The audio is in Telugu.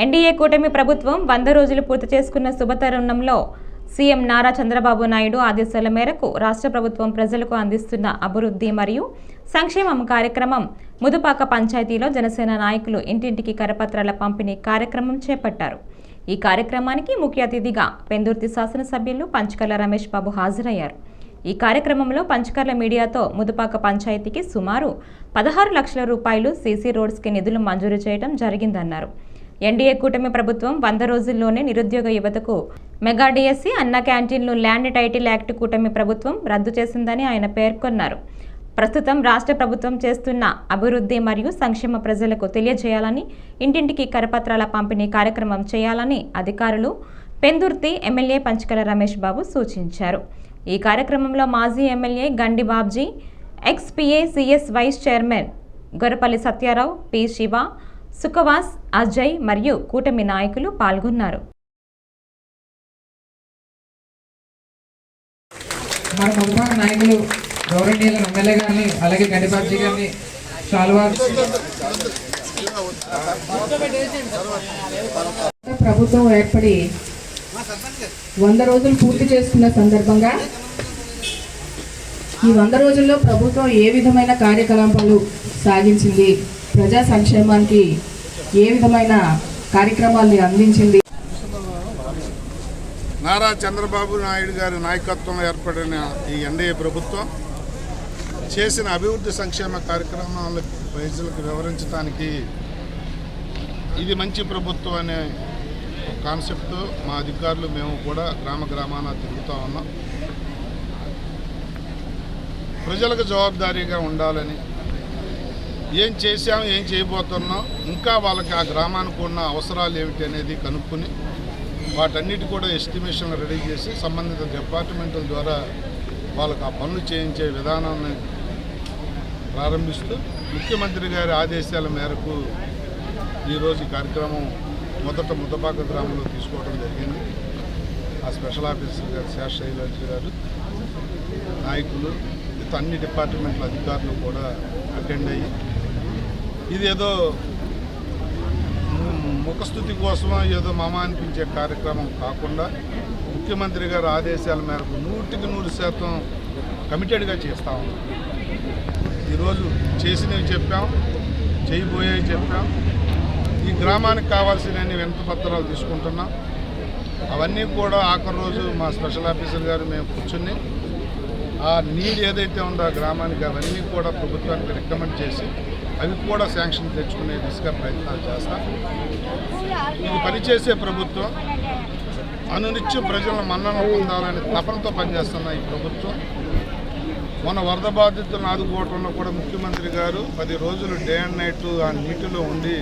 ఎన్డీఏ కూటమి ప్రభుత్వం 100 రోజులు పూర్తి చేసుకున్న శుభతరుణంలో సీఎం నారా చంద్రబాబు నాయుడు ఆదేశాల మేరకు రాష్ట్ర ప్రభుత్వం ప్రజలకు అందిస్తున్న అభివృద్ధి మరియు సంక్షేమం కార్యక్రమం ముదుపాక పంచాయతీలో జనసేన నాయకులు ఇంటింటికి కరపత్రాల పంపిణీ కార్యక్రమం చేపట్టారు. ఈ కార్యక్రమానికి ముఖ్య అతిథిగా పెందుర్తి శాసనసభ్యులు పంచకర్ల రమేష్ బాబు హాజరయ్యారు. ఈ కార్యక్రమంలో పంచకర్ల మీడియాతో ముదుపాక పంచాయతీకి సుమారు 16 లక్షల రూపాయలు సీసీ రోడ్స్కి నిధులు మంజూరు చేయడం జరిగిందన్నారు. ఎన్డీఏ కూటమి ప్రభుత్వం 100 రోజుల్లోనే నిరుద్యోగ యువతకు మెగా డిఎస్సి, అన్న క్యాంటీన్లు, ల్యాండ్ టైటిల్ యాక్ట్ కూటమి ప్రభుత్వం రద్దు చేసిందని ఆయన పేర్కొన్నారు. ప్రస్తుతం రాష్ట్ర ప్రభుత్వం చేస్తున్న అభివృద్ధి మరియు సంక్షేమ ప్రజలకు తెలియజేయాలని ఇంటింటికి కరపత్రాల పంపిణీ కార్యక్రమం చేయాలని అధికారులు పెందుర్తి ఎమ్మెల్యే పంచకర్ల రమేష్ బాబు సూచించారు. ఈ కార్యక్రమంలో మాజీ ఎమ్మెల్యే గండి బాబ్జీ, ఎక్స్పీఏ సిఎస్ vice chairman Gorapalli Satyarao, P Siva, సుఖవాస్, అజయ్ మరియు కూటమి నాయకులు పాల్గొన్నారు. మన ముదుపాక నాయకులు గౌరవనీయులు ఎమ్మెల్యే గారిని అలాగే గండి బాబ్జీ గారిని ప్రభుత్వం ఏర్పడి 100 రోజులు పూర్తి చేసుకున్న సందర్భంగా ఈ 100 రోజుల్లో ప్రభుత్వం ఏ విధమైన కార్యకలాపాలు సాగించింది, ప్రజా సంక్షేమానికి ఏ విధమైన కార్యక్రమాల్ని అందించింది. నారా చంద్రబాబు నాయుడు గారి నాయకత్వంలో ఏర్పడిన ఈ ఎన్డీఏ ప్రభుత్వం చేసిన అభివృద్ధి సంక్షేమ కార్యక్రమాల ప్రజలకు వివరించడానికి ఇది మంచి ప్రభుత్వం అనే కాన్సెప్ట్తో మా అధికారులు మేము కూడా గ్రామాన తిరుగుతూ ఉన్నాం. ప్రజలకు జవాబుదారీగా ఉండాలని, ఏం చేశాం, ఏం చేయబోతున్నాం, ఇంకా వాళ్ళకి ఆ గ్రామానికి ఉన్న అవసరాలు ఏమిటి అనేది కనుక్కొని వాటన్నిటి కూడా ఎస్టిమేషన్ రెడీ చేసి సంబంధిత డిపార్ట్మెంట్ల ద్వారా వాళ్ళకు ఆ పనులు చేయించే విధానాన్ని ప్రారంభిస్తూ ముఖ్యమంత్రి గారి ఆదేశాల మేరకు ఈరోజు ఈ కార్యక్రమం మొదట ముద్దపాక గ్రామంలో తీసుకోవడం జరిగింది. ఆ స్పెషల్ ఆఫీసర్ గారు శేషశైలజీ గారు, నాయకులు, అన్ని డిపార్ట్మెంట్ల అధికారులు కూడా అటెండ్ అయ్యి ఇది ఏదో ముఖస్థుతి కోసమో ఏదో మామ అనిపించే కార్యక్రమం కాకుండా ముఖ్యమంత్రి గారి ఆదేశాల మేరకు 100% కమిటెడ్గా చేస్తూ ఉన్నాం. ఈరోజు చేసినవి చెప్పాం, చేయబోయేవి చెప్పాం. ఈ గ్రామానికి కావాల్సిన వినతి పత్రాలు తీసుకుంటున్నాం. అవన్నీ కూడా ఆఖరి రోజు మా స్పెషల్ ఆఫీసర్ గారు మేము కూర్చుని ఆ నీడ్ ఏదైతే ఉందో ఆ గ్రామానికి అవన్నీ కూడా ప్రభుత్వానికి రికమెండ్ చేసి అవి కూడా శాంక్షన్ తెచ్చుకునే దిశగా ప్రయత్నాలు చేస్తాం. ఇది పనిచేసే ప్రభుత్వం, అనునిత్యం ప్రజల మన్నన పొందాలని తపనతో పనిచేస్తున్న ఈ ప్రభుత్వం మన వరద బాధితులను ఆదుకోవడంలో కూడా ముఖ్యమంత్రి గారు 10 రోజులు డే అండ్ నైట్ ఆ నీటిలో ఉండి